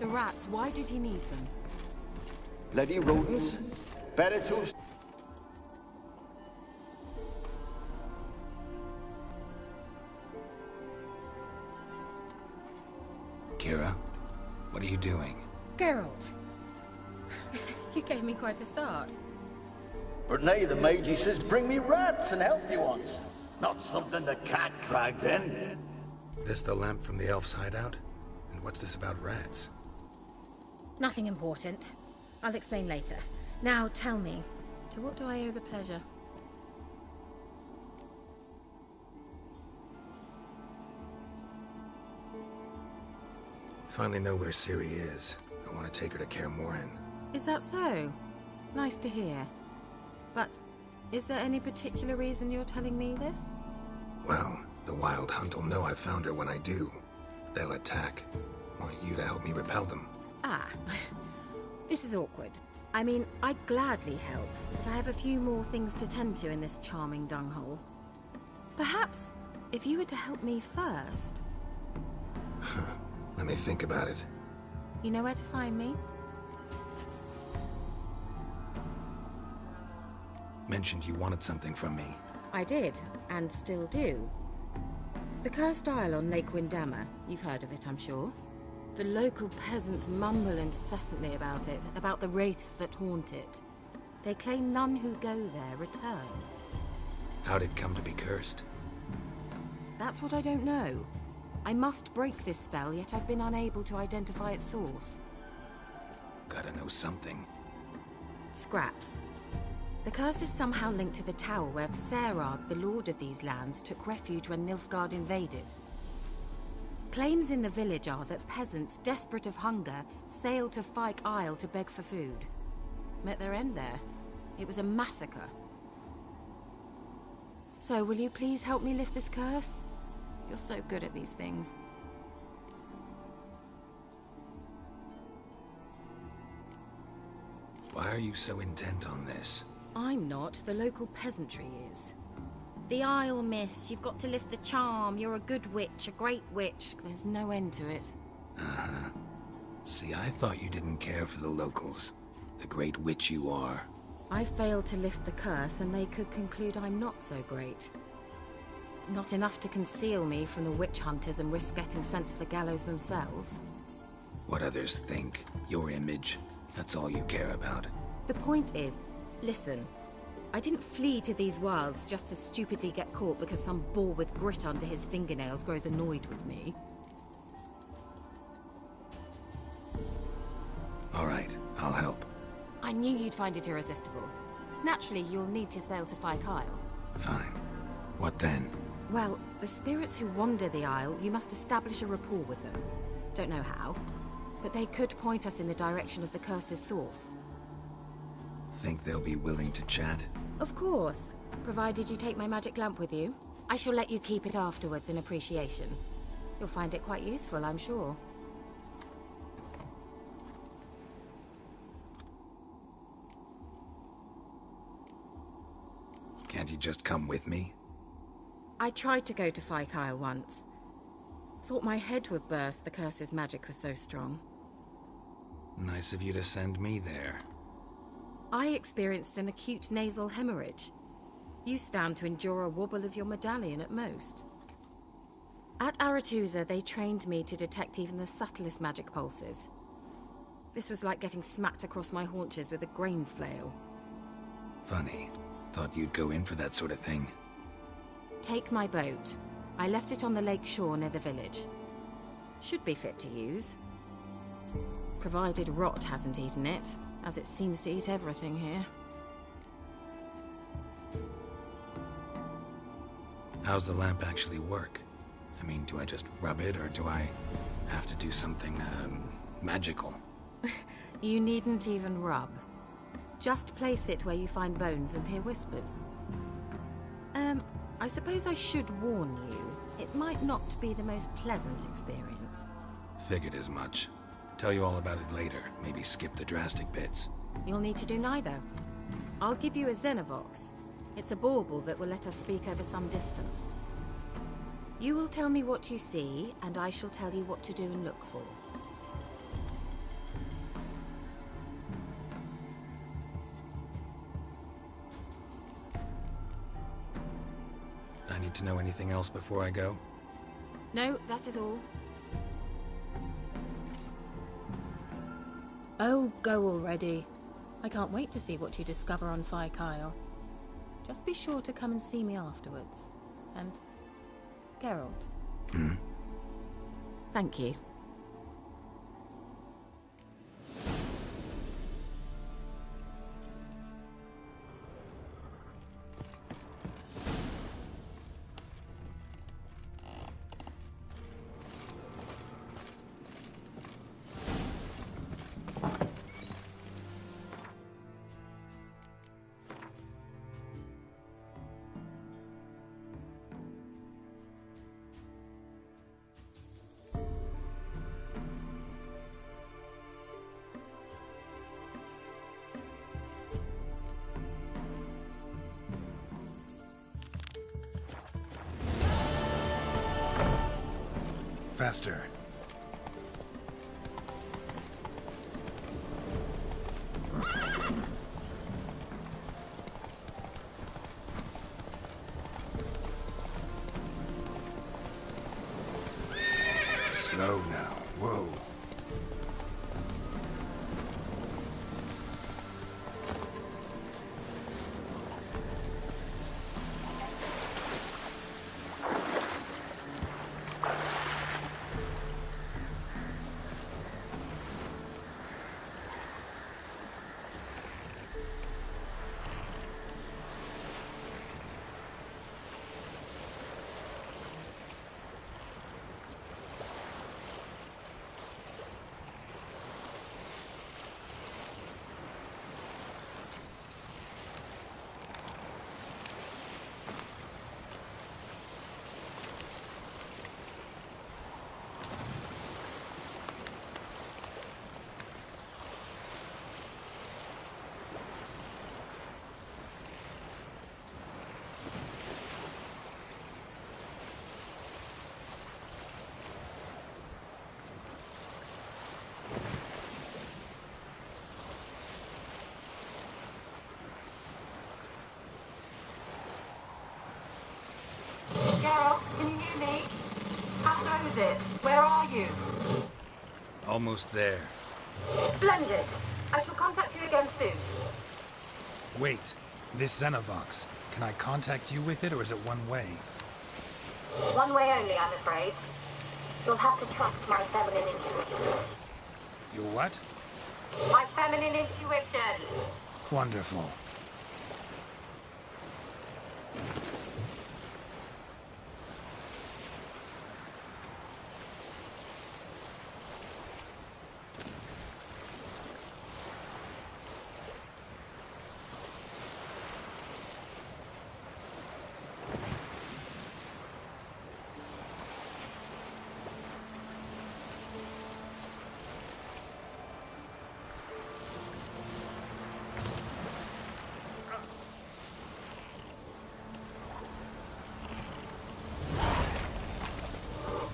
the rats, why did he need them? Bloody rodents. Better to... Kira, what are you doing? Geralt. You gave me quite a start. But now the mage says bring me rats and healthy ones. Not something the cat dragged in. This the lamp from the elf's hideout? And what's this about rats? Nothing important. I'll explain later. Now tell me, to what do I owe the pleasure? Finally know where Ciri is. I want to take her to Kaer Morhen. Is that so? Nice to hear. But is there any particular reason you're telling me this? Well, the Wild Hunt will know I found her when I do. They'll attack. Want you to help me repel them. Ah, this is awkward. I mean, I'd gladly help, but I have a few more things to tend to in this charming dunghole. Perhaps, if you were to help me first... Let me think about it. You know where to find me? Mentioned you wanted something from me. I did, and still do. The Cursed Isle on Lake Windammer. You've heard of it, I'm sure. The local peasants mumble incessantly about it, about the wraiths that haunt it. They claim none who go there return. How'd it come to be cursed? That's what I don't know. I must break this spell, yet I've been unable to identify its source. Gotta know something. Scraps. The curse is somehow linked to the tower where Serad, the lord of these lands, took refuge when Nilfgaard invaded. Claims in the village are that peasants, desperate of hunger, sailed to Fyke Isle to beg for food. Met their end there. It was a massacre. So, will you please help me lift this curse? You're so good at these things. Why are you so intent on this? I'm not. The local peasantry is. The Isle, miss. You've got to lift the charm. You're a good witch, a great witch. There's no end to it. Uh-huh. See, I thought you didn't care for the locals. The great witch you are. I failed to lift the curse, and they could conclude I'm not so great. Not enough to conceal me from the witch hunters and risk getting sent to the gallows themselves. What others think, your image, that's all you care about. The point is, listen, I didn't flee to these wilds just to stupidly get caught because some boar with grit under his fingernails grows annoyed with me. All right, I'll help. I knew you'd find it irresistible. Naturally, you'll need to sail to Fyke Isle. Fine. What then? Well, the spirits who wander the Isle, you must establish a rapport with them. Don't know how, but they could point us in the direction of the curse's source. Think they'll be willing to chat? Of course, provided you take my magic lamp with you. I shall let you keep it afterwards in appreciation. You'll find it quite useful, I'm sure. Can't you just come with me? I tried to go to Fyke Isle once. Thought my head would burst, the curse's magic was so strong. Nice of you to send me there. I experienced an acute nasal hemorrhage. You stand to endure a wobble of your medallion at most. At Aretusa, they trained me to detect even the subtlest magic pulses. This was like getting smacked across my haunches with a grain flail. Funny. Thought you'd go in for that sort of thing. Take my boat. I left it on the lake shore near the village. Should be fit to use. Provided rot hasn't eaten it, as it seems to eat everything here. How's the lamp actually work? I mean, do I just rub it, or do I have to do something, magical? You needn't even rub. Just place it where you find bones and hear whispers. I suppose I should warn you. It might not be the most pleasant experience. Figured as much. Tell you all about it later. Maybe skip the drastic bits. You'll need to do neither. I'll give you a Xenovox. It's a bauble that will let us speak over some distance. You will tell me what you see, and I shall tell you what to do and look for. to know anything else before I go? No, that is all. Oh, go already. I can't wait to see what you discover on Phi Kyle. Just be sure to come and see me afterwards. And Geralt. Thank you. Faster. Slow now. Whoa. Geralt, can you hear me? How goes it? Where are you? Almost there. Splendid. I shall contact you again soon. Wait. This Xenovox. Can I contact you with it, or is it one way? One way only, I'm afraid. You'll have to trust my feminine intuition. Your what? My feminine intuition! Wonderful.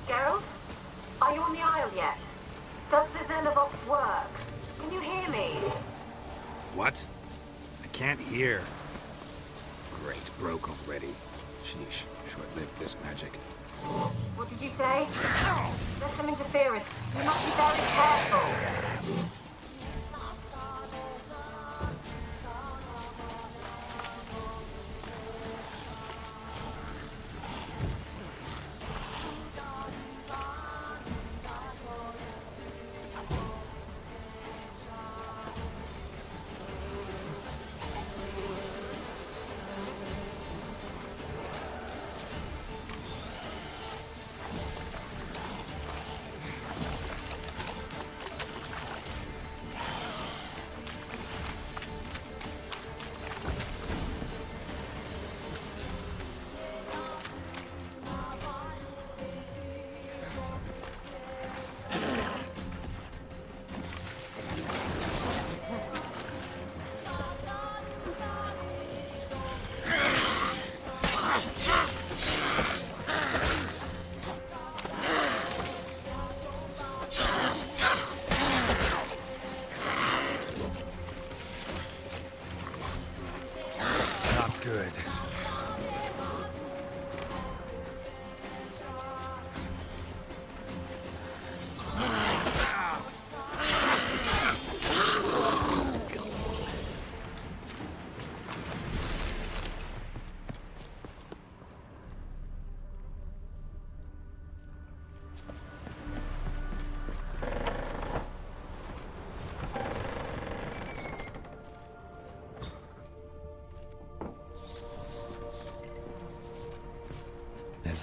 Geralt? Are you on the Isle yet? Does the Xenovox work? Can you hear me? What? I can't hear. Great, broke already. Sheesh, short-lived this magic. What did you say? There's some interference. You must be very careful.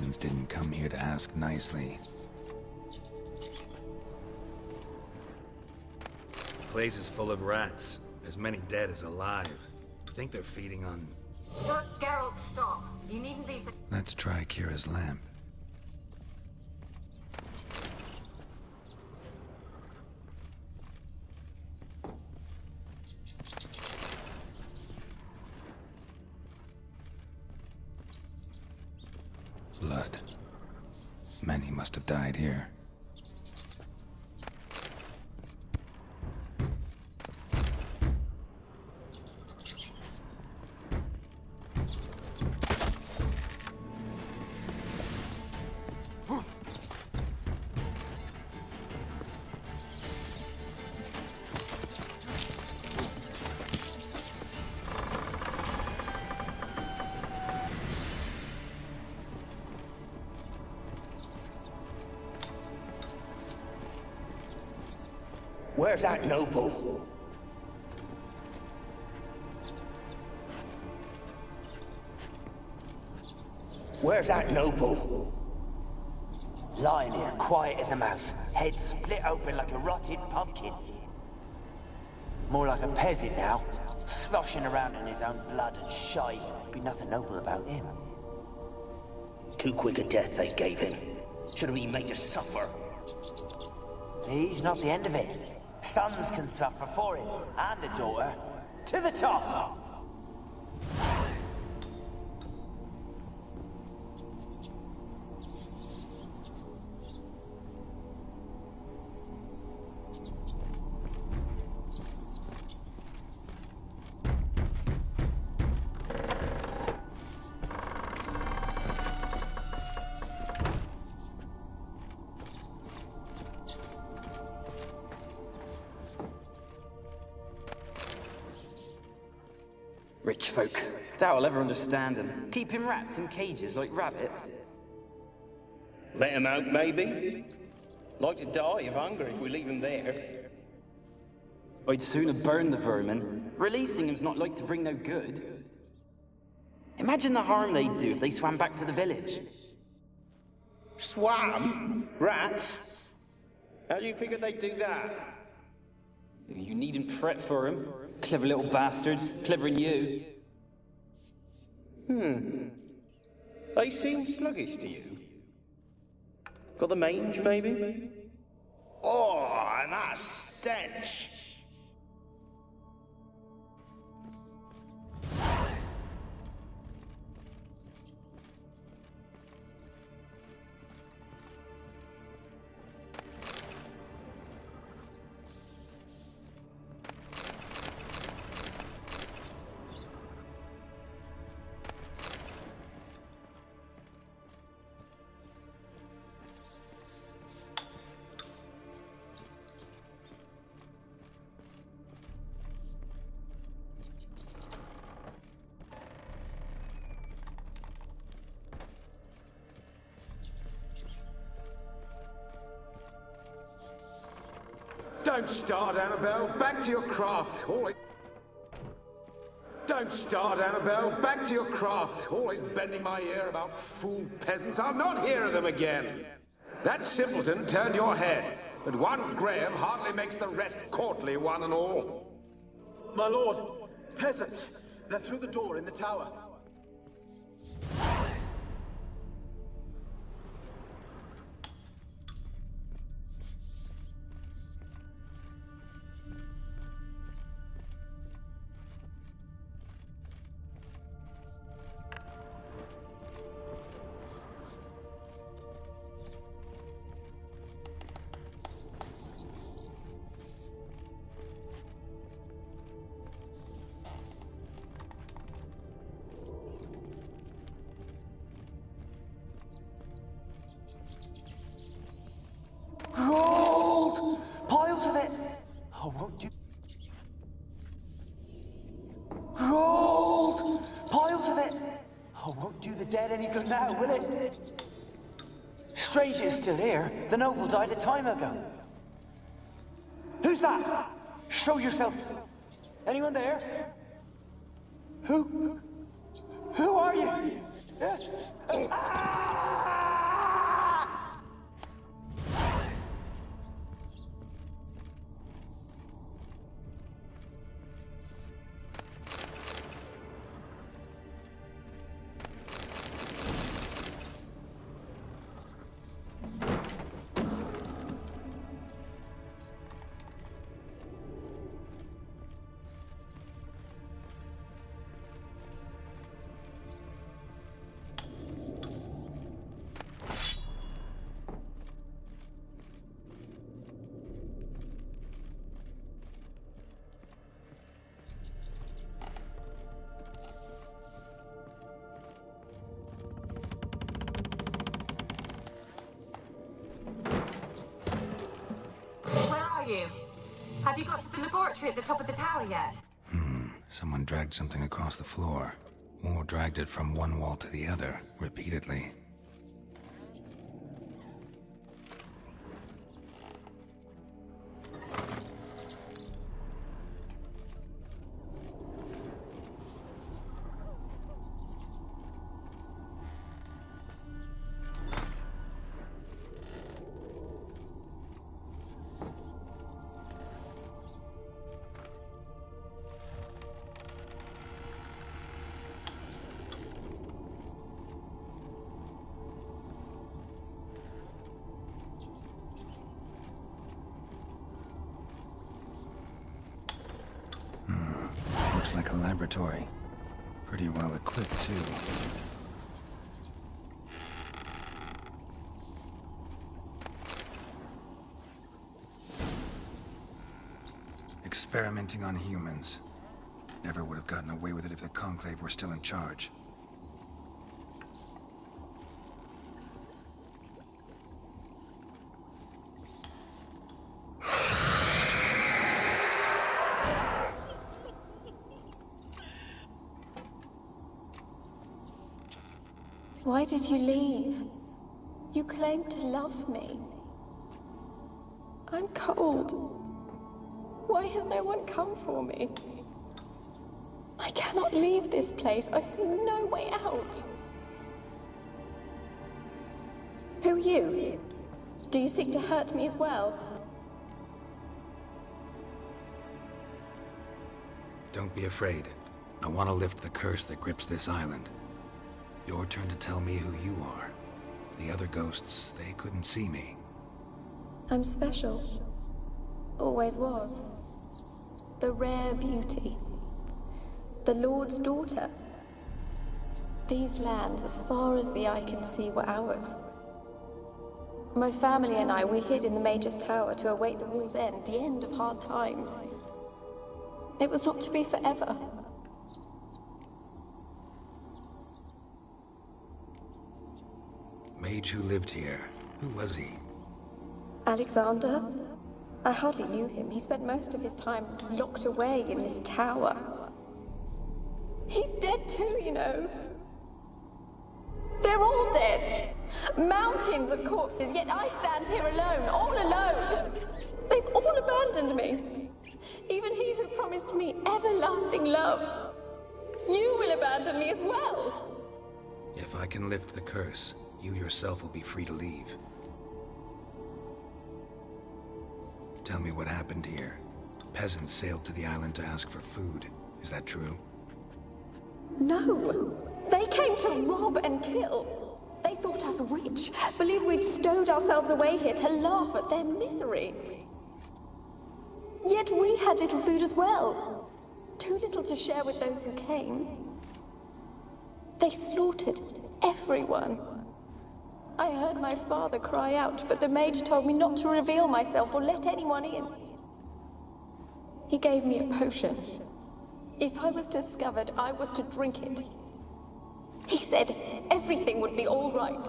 peasants didn't come here to ask nicely. The place is full of rats. As many dead as alive. I think they're feeding on... Geralt, stop. You needn't be... Let's try Kira's lamp. Blood. Many must have died here. Where's that noble? Where's that noble? Lying here, quiet as a mouse, head split open like a rotted pumpkin. More like a peasant now, sloshing around in his own blood and shite. Be nothing noble about him. Too quick a death they gave him. Should have been made to suffer. He's not the end of it. Sons can suffer for him, and the daughter. To the top! Rich folk. Doubt I'll ever understand them. Keeping rats in cages like rabbits. Let them out, maybe? Like to die of hunger if we leave them there. I'd sooner burn the vermin. Releasing them's not like to bring no good. Imagine the harm they'd do if they swam back to the village. Swam? Rats? How do you figure they'd do that? You needn't fret for them. Clever little bastards. Cleverer than you. They seem sluggish to you. Got the mange, maybe? Oh, and that stench! Don't start, Annabelle. Back to your craft. Don't start, Annabelle. Back to your craft. Always bending my ear about fool peasants. I'll not hear of them again. That simpleton turned your head, but one Graham hardly makes the rest courtly, one and all. My lord, peasants. They're through the door in the tower. Gold! Piles of it! Oh, won't you? Gold! Piles of it! Oh, won't do the dead any good now, will it? Strange it's still here. The noble died a time ago. Who's that? Show yourself. Anyone there? Who are you? Have you got to the laboratory at the top of the tower yet? Someone dragged something across the floor. Or dragged it from one wall to the other, repeatedly. Looks like a laboratory. Pretty well equipped, too. Experimenting on humans. Never would have gotten away with it if the Conclave were still in charge. Why did you leave? You claimed to love me. I'm cold. Why has no one come for me? I cannot leave this place. I see no way out. Who are you? Do you seek to hurt me as well? Don't be afraid. I want to lift the curse that grips this island. Your turn to tell me who you are. The other ghosts, they couldn't see me. I'm special. Always was. The rare beauty. The Lord's daughter. These lands, as far as the eye can see, were ours. My family and I, we hid in the Major's Tower to await the war's end, the end of hard times. It was not to be forever. Mage who lived here. Who was he? Alexander? I hardly knew him. He spent most of his time locked away in this tower. He's dead too, you know. They're all dead. Mountains of corpses, yet I stand here alone, all alone. They've all abandoned me. Even he who promised me everlasting love. You will abandon me as well. If I can lift the curse, you yourself will be free to leave. Tell me what happened here. Peasants sailed to the island to ask for food. Is that true? No. They came to rob and kill. They thought us rich, believed we'd stowed ourselves away here to laugh at their misery. Yet we had little food as well. Too little to share with those who came. They slaughtered everyone. I heard my father cry out, but the mage told me not to reveal myself or let anyone in. He gave me a potion. If I was discovered, I was to drink it. He said everything would be all right.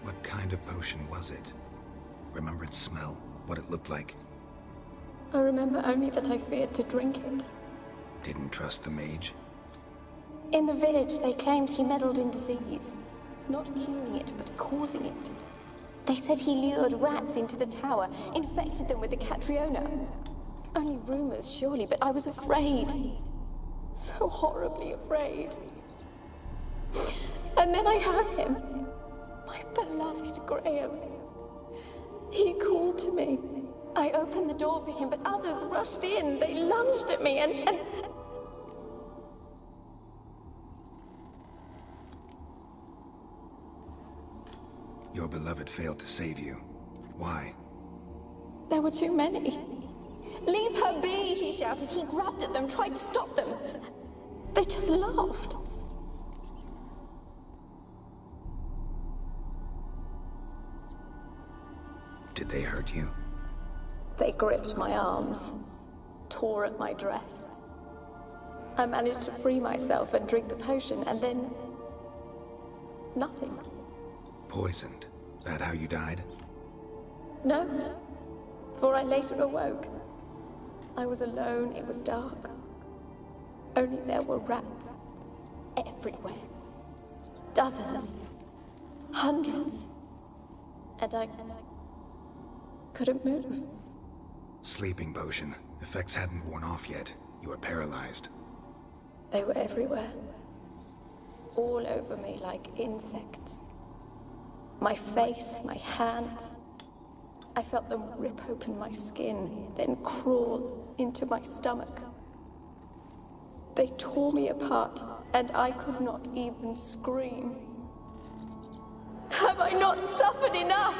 What kind of potion was it? Remember its smell? What it looked like? I remember only that I feared to drink it. Didn't trust the mage? In the village, they claimed he meddled in disease. Not curing it, but causing it. They said he lured rats into the tower, infected them with the Catriona. Only rumors, surely, but I was afraid. So horribly afraid. And then I heard him. My beloved Graham. He called to me. I opened the door for him, but others rushed in. They lunged at me and... Your beloved failed to save you. Why? There were too many. Leave her be, he shouted. He grabbed at them, tried to stop them. They just laughed. Did they hurt you? They gripped my arms, tore at my dress. I managed to free myself and drink the potion, and then... nothing. Poisoned. That how you died? No, for I later awoke. I was alone, it was dark. Only there were rats everywhere. Dozens. Hundreds. And I couldn't move. Sleeping potion. Effects hadn't worn off yet. You were paralyzed. They were everywhere. All over me like insects. My face, my hands. I felt them rip open my skin, then crawl into my stomach. They tore me apart, and I could not even scream. Have I not suffered enough?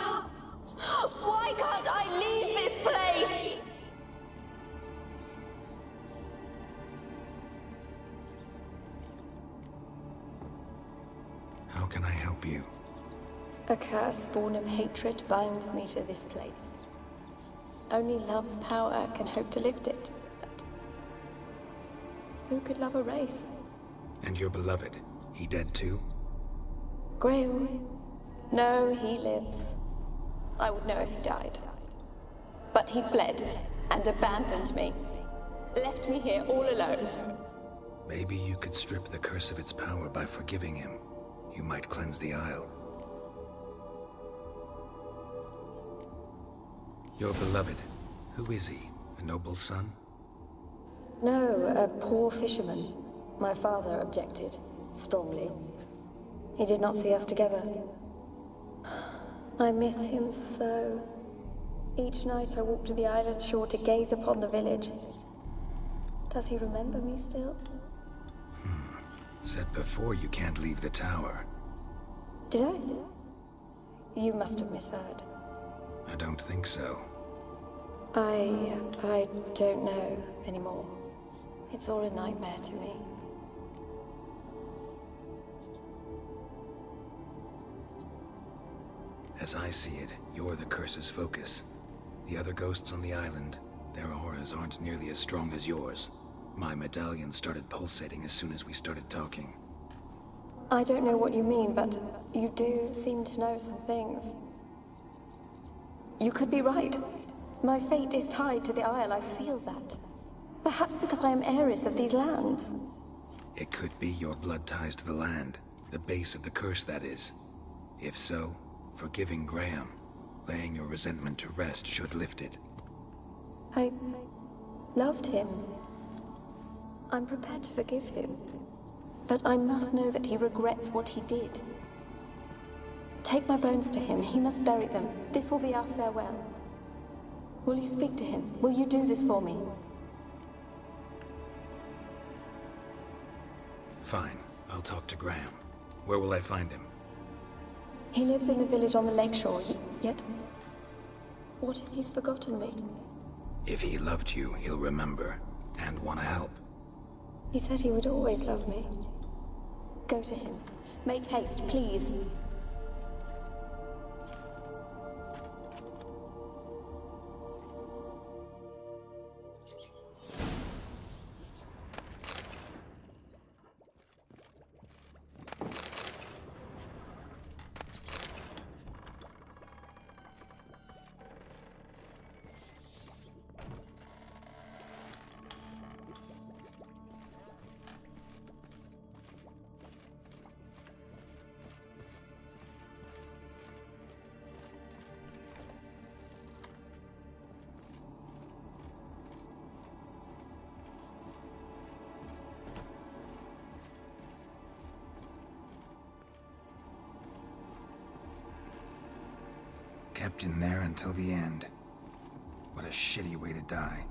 Why can't I leave this place? How can I help you? A curse born of hatred binds me to this place. Only love's power can hope to lift it. But who could love a wraith? And your beloved, he dead too? Graham? No, he lives. I would know if he died. But he fled and abandoned me. Left me here all alone. Maybe you could strip the curse of its power by forgiving him. You might cleanse the Isle. Your beloved, who is he? A noble son? No, a poor fisherman. My father objected, strongly. He did not see us together. I miss him so. Each night I walk to the island shore to gaze upon the village. Does he remember me still? Said before you can't leave the tower. Did I? You must have misheard. I don't think so. I don't know anymore. It's all a nightmare to me. As I see it, you're the curse's focus. The other ghosts on the island, their auras aren't nearly as strong as yours. My medallion started pulsating as soon as we started talking. I don't know what you mean, but you do seem to know some things. You could be right. My fate is tied to the Isle, I feel that. Perhaps because I am heiress of these lands. It could be your blood ties to the land, the base of the curse, that is. If so, forgiving Graham, laying your resentment to rest should lift it. I loved him. I'm prepared to forgive him. But I must know that he regrets what he did. Take my bones to him. He must bury them. This will be our farewell. Will you speak to him? Will you do this for me? Fine. I'll talk to Graham. Where will I find him? He lives in the village on the lakeshore, yet... What if he's forgotten me? If he loved you, he'll remember, and want to help. He said he would always love me. Go to him. Make haste, please. Kept in there until the end. What a shitty way to die.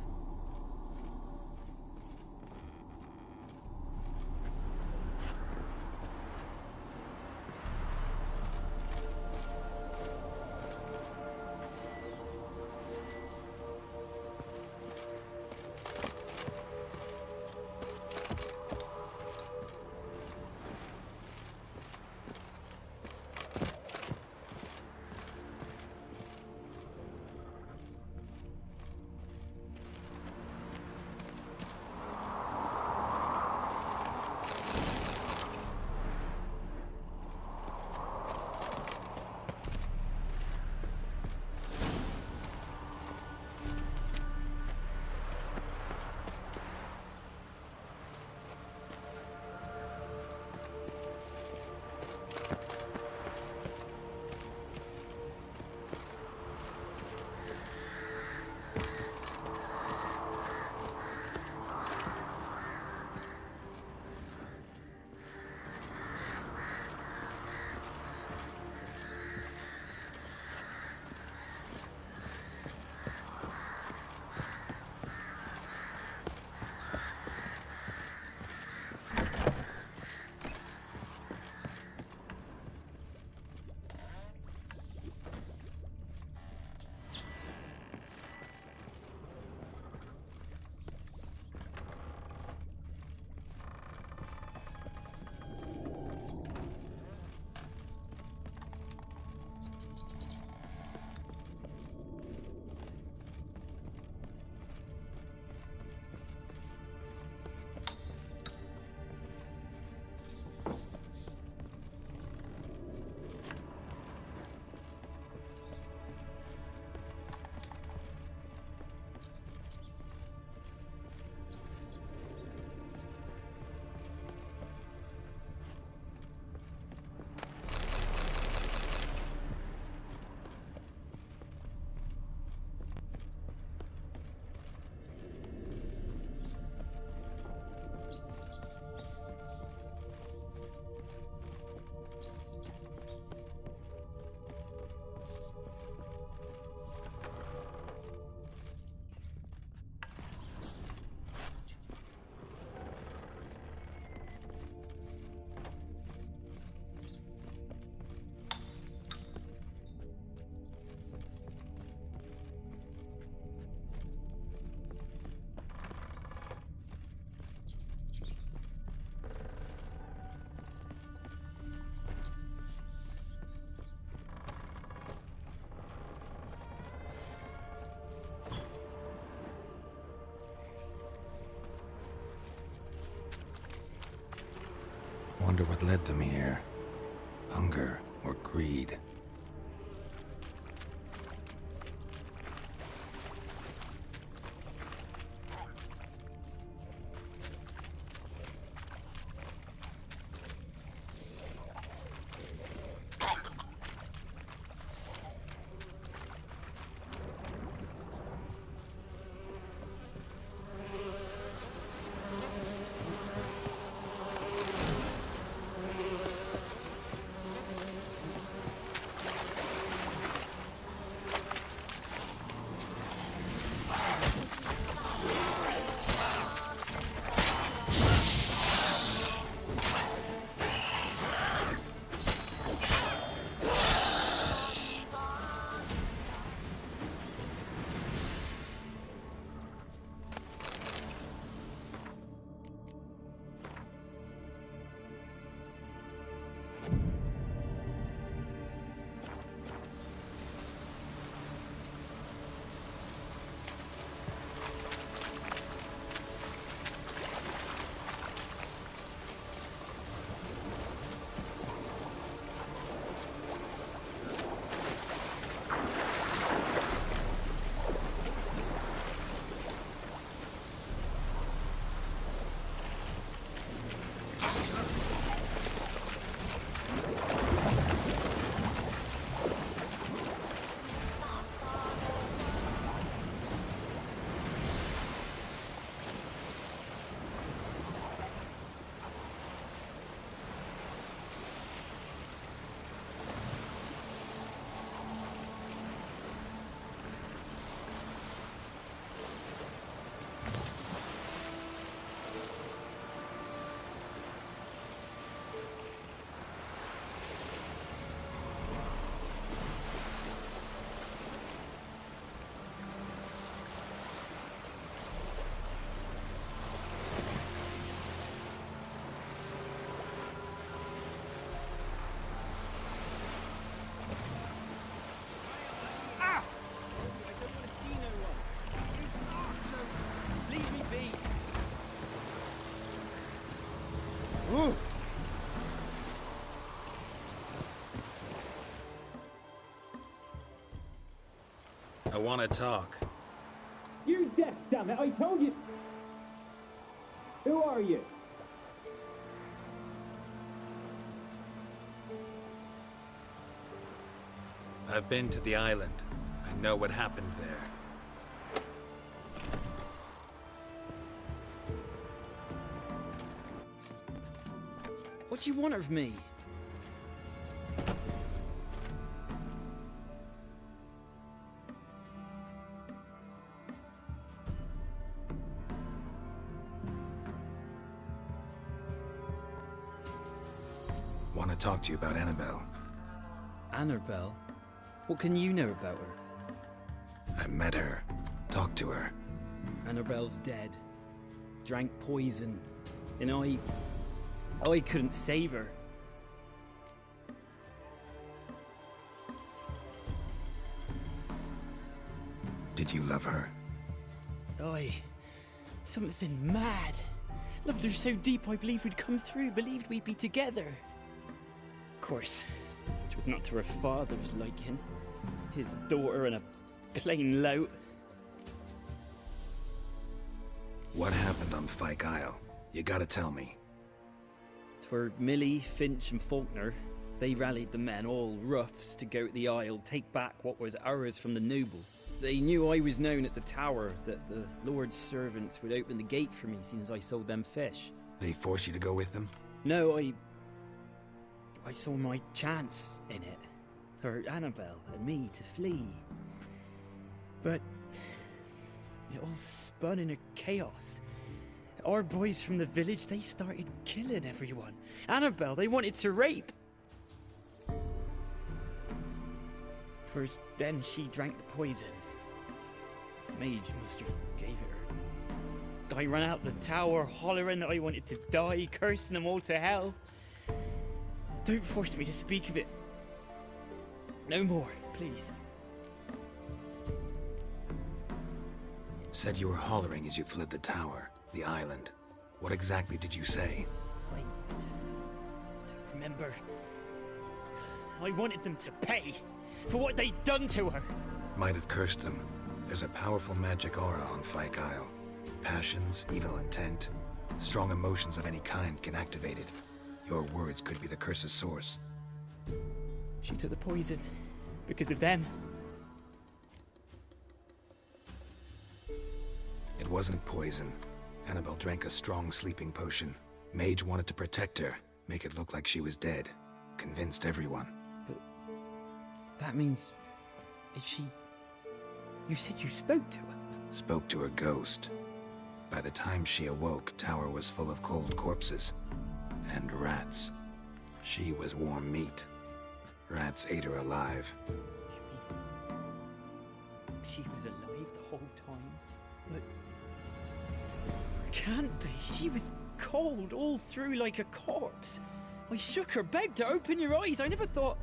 Wonder what led them here. Hunger or greed. I want to talk. You're deaf, damn it! I told you. Who are you? I've been to the island. I know what happened there. What do you want of me? Want to talk to you about Annabelle. Annabelle? What can you know about her? I met her. Talked to her. Annabelle's dead. Drank poison. And I couldn't save her. Did you love her? Something mad. Loved her so deep I believed we'd come through, believed we'd be together. Of course, it was not to her father's liking. His daughter and a plain lout. What happened on Fyke Isle? You gotta tell me. 'Twere Millie, Finch and Faulkner. They rallied the men, all roughs, to go to the Isle, take back what was ours from the noble. They knew I was known at the tower, that the Lord's servants would open the gate for me, seeing as I sold them fish. They forced you to go with them? No, I saw my chance in it, for Annabelle and me to flee. But it all spun in a chaos. Our boys from the village, they started killing everyone. Annabelle, they wanted to rape. First, then she drank the poison. Mage must have gave it her. I ran out the tower, hollering that I wanted to die, cursing them all to hell. Don't force me to speak of it. No more, please. Said you were hollering as you fled the tower, the island. What exactly did you say? I don't remember. I wanted them to pay for what they'd done to her. Might have cursed them. There's a powerful magic aura on Fyke Isle. Passions, evil intent, strong emotions of any kind can activate it. Your words could be the curse's source. She took the poison because of them. It wasn't poison. Annabelle drank a strong sleeping potion. Mage wanted to protect her, make it look like she was dead. Convinced everyone. But that means... is she... You said you spoke to her? Spoke to her ghost. By the time she awoke, tower was full of cold corpses. And rats. She was warm meat. Rats ate her alive. She was alive the whole time? But... can't be. She was cold all through like a corpse. I shook her, begged her, open your eyes. I never thought...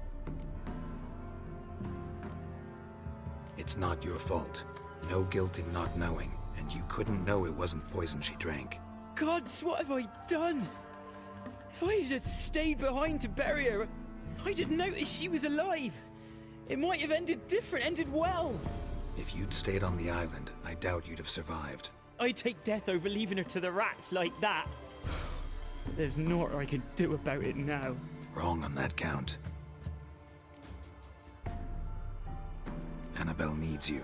It's not your fault. No guilt in not knowing, and you couldn't know it wasn't poison she drank. Gods, what have I done? If I had stayed behind to bury her, I didn't notice she was alive. It might have ended different, ended well. If you'd stayed on the island, I doubt you'd have survived. I'd take death over leaving her to the rats like that. There's naught I can do about it now. Wrong on that count. Annabelle needs you.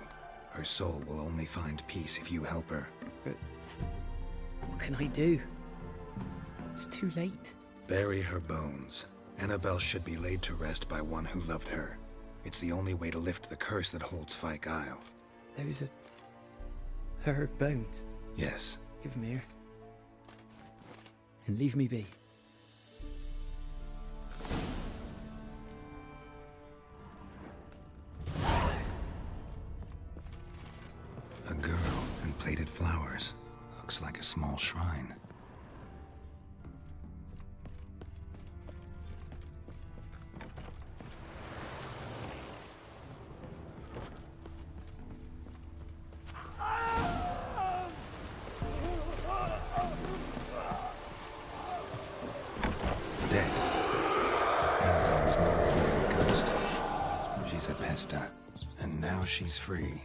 Her soul will only find peace if you help her. But what can I do? It's too late. Bury her bones. Annabelle should be laid to rest by one who loved her. It's the only way to lift the curse that holds Fyke Isle. Those are... her bones? Yes. Give them here. And leave me be. A girl and plated flowers. Looks like a small shrine. Dead. Annabelle was no ordinary ghost. She's a pesta. And now she's free.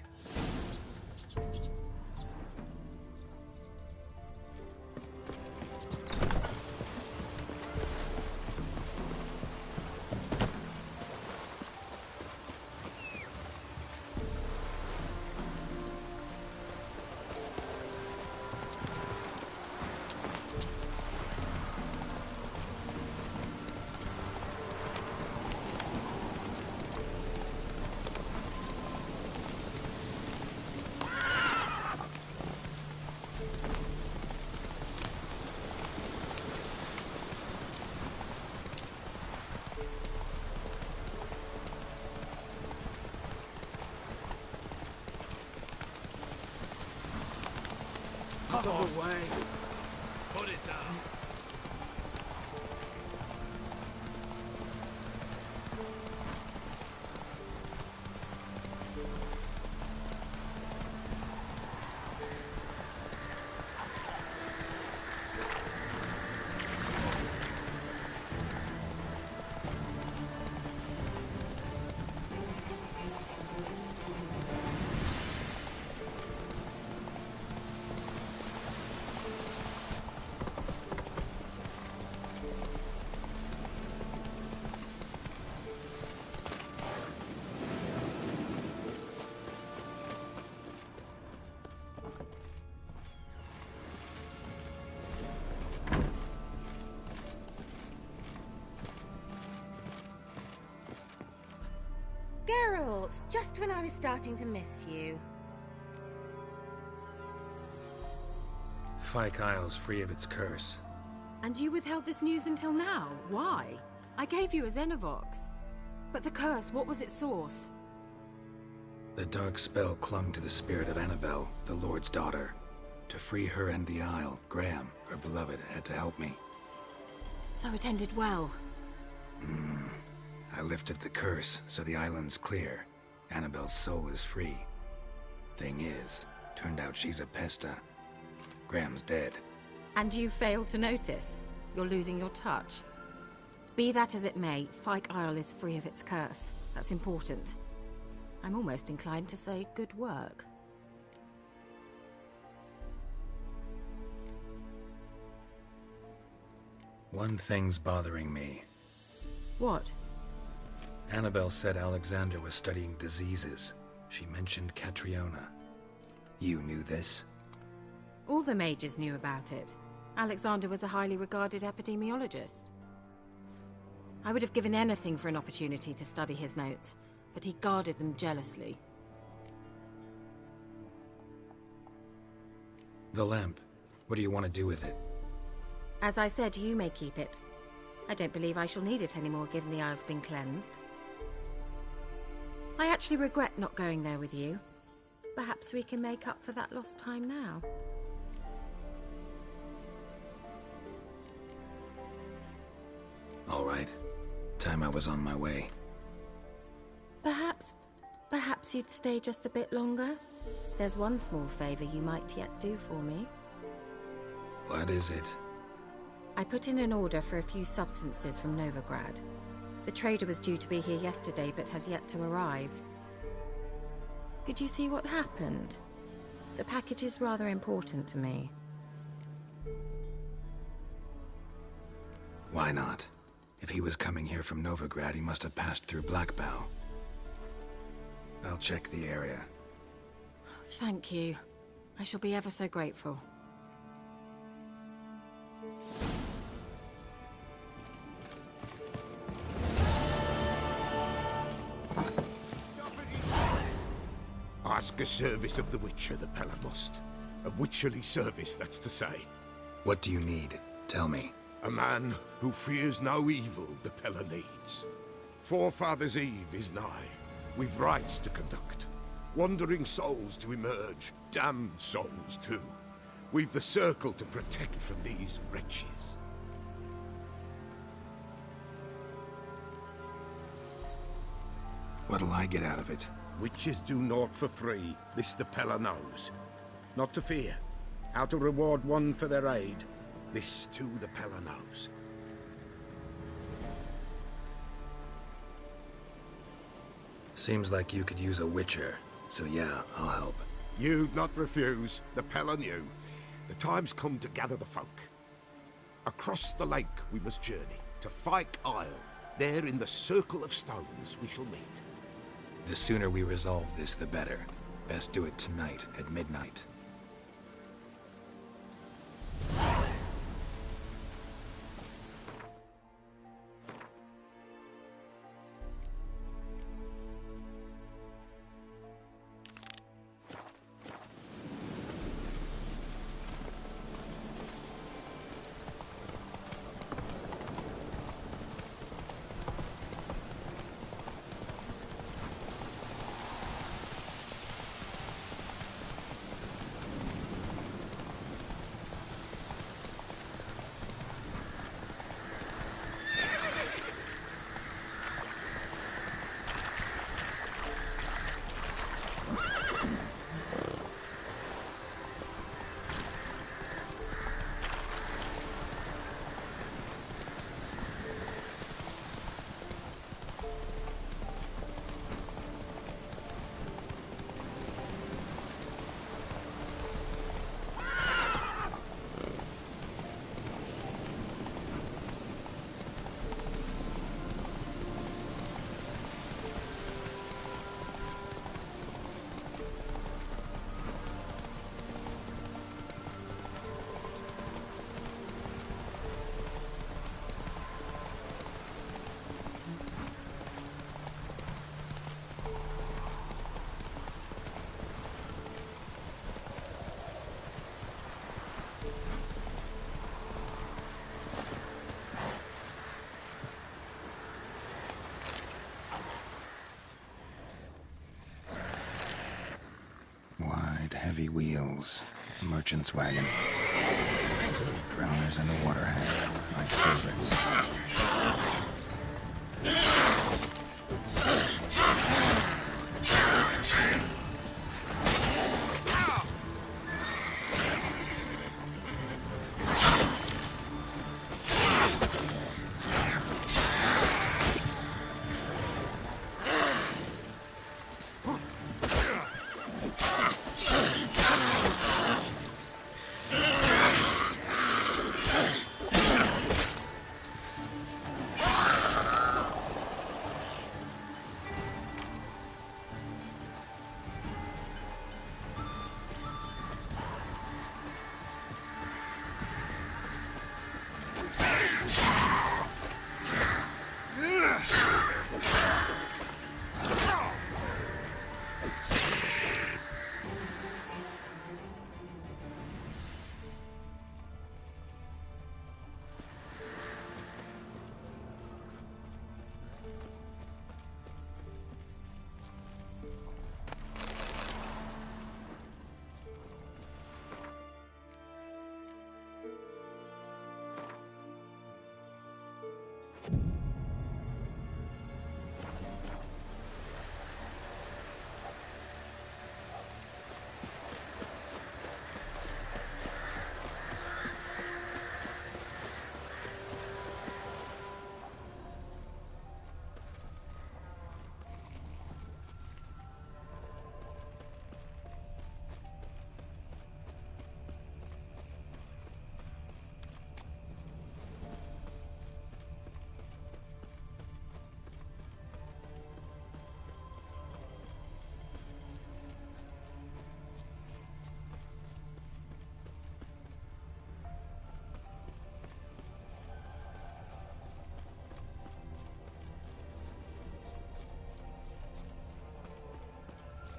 Out of the way. Put it down. Geralt, just when I was starting to miss you. Fyke Isle's free of its curse. And you withheld this news until now? Why? I gave you a Xenovox. But the curse, what was its source? The dark spell clung to the spirit of Annabelle, the Lord's daughter. To free her and the Isle, Graham, her beloved, had to help me. So it ended well. I lifted the curse, so the island's clear. Annabelle's soul is free. Thing is, turned out she's a pesta. Graham's dead. And you failed to notice? You're losing your touch. Be that as it may, Fyke Isle is free of its curse. That's important. I'm almost inclined to say good work. One thing's bothering me. What? Annabelle said Alexander was studying diseases. She mentioned Catriona. You knew this? All the mages knew about it. Alexander was a highly regarded epidemiologist. I would have given anything for an opportunity to study his notes, but he guarded them jealously. The lamp. What do you want to do with it? As I said, you may keep it. I don't believe I shall need it anymore, given the Isle's been cleansed. I actually regret not going there with you. Perhaps we can make up for that lost time now. All right. Time I was on my way. Perhaps you'd stay just a bit longer? There's one small favor you might yet do for me. What is it? I put in an order for a few substances from Novigrad. The trader was due to be here yesterday, but has yet to arrive. Could you see what happened? The package is rather important to me. Why not? If he was coming here from Novigrad, he must have passed through Blackbow. I'll check the area. Thank you. I shall be ever so grateful. Ask a service of the Witcher, the Pella must. A witcherly service, that's to say. What do you need? Tell me. A man who fears no evil the Pella needs. Forefathers' Eve is nigh. We've rites to conduct. Wandering souls to emerge. Damned souls, too. We've the circle to protect from these wretches. What'll I get out of it? Witches do naught for free, this the Pella knows. Not to fear. How to reward one for their aid, this too the Pella knows. Seems like you could use a witcher, so yeah, I'll help. You'd not refuse. The Pella knew. The time's come to gather the folk. Across the lake we must journey, to Fyke Isle. There in the circle of stones we shall meet. The sooner we resolve this, the better. Best do it tonight, at midnight. Heavy wheels, merchant's wagon, drowners and a waterhead, my favorites.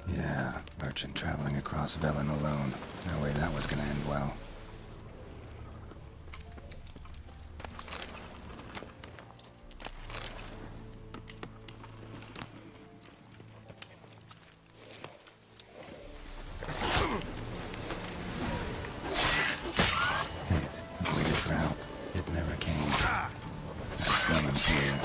Yeah, merchant traveling across Velen alone. No way that was gonna end well. Waited for help. It never came. That's Velen's here.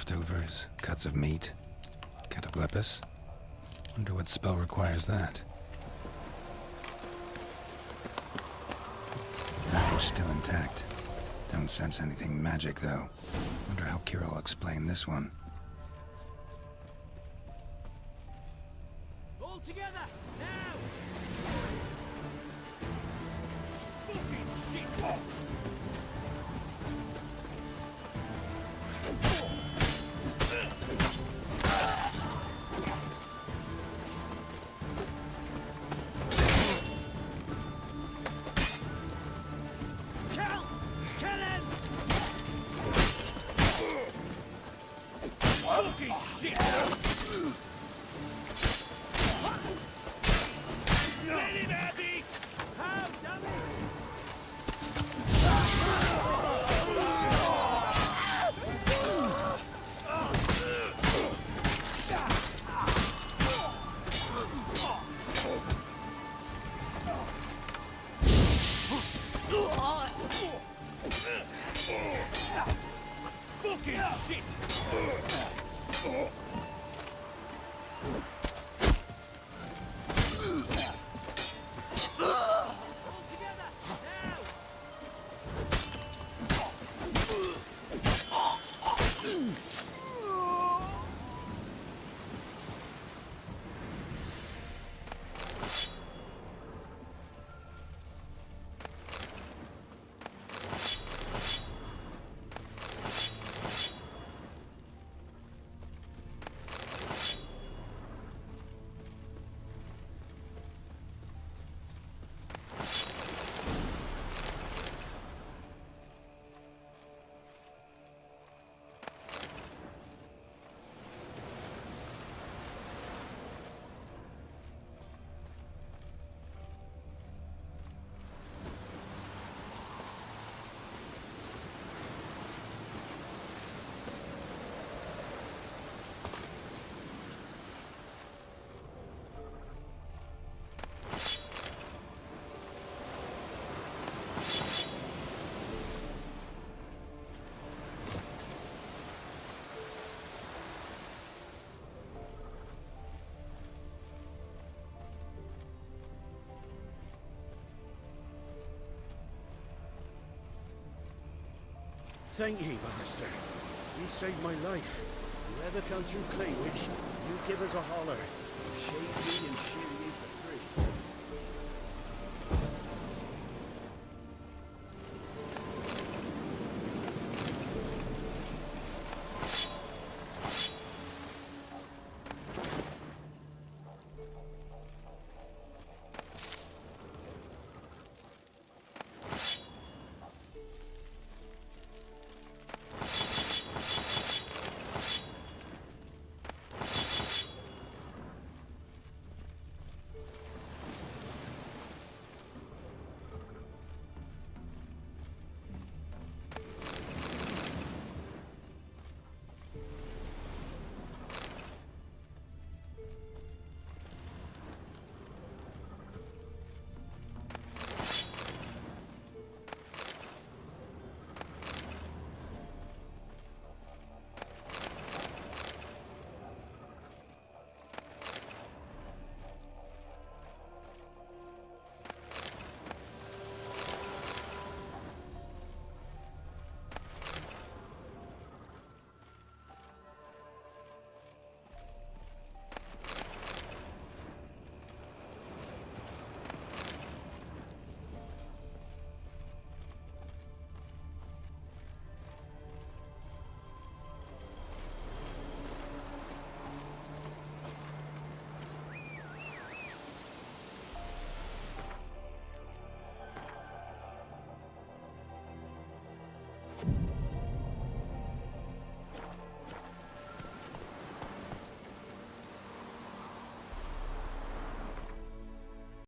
Leftovers, cuts of meat, cataplepis. Wonder what spell requires that. Package still intact. Don't sense anything magic, though. Wonder how Kira will explain this one. All together, now! Fucking shit! Fucking shit! Let him have it! How, damn it! Fucking shit! Thank ye, Master. Ye saved my life. Whoever come through Claywich, you give us a holler. Shade ye and shield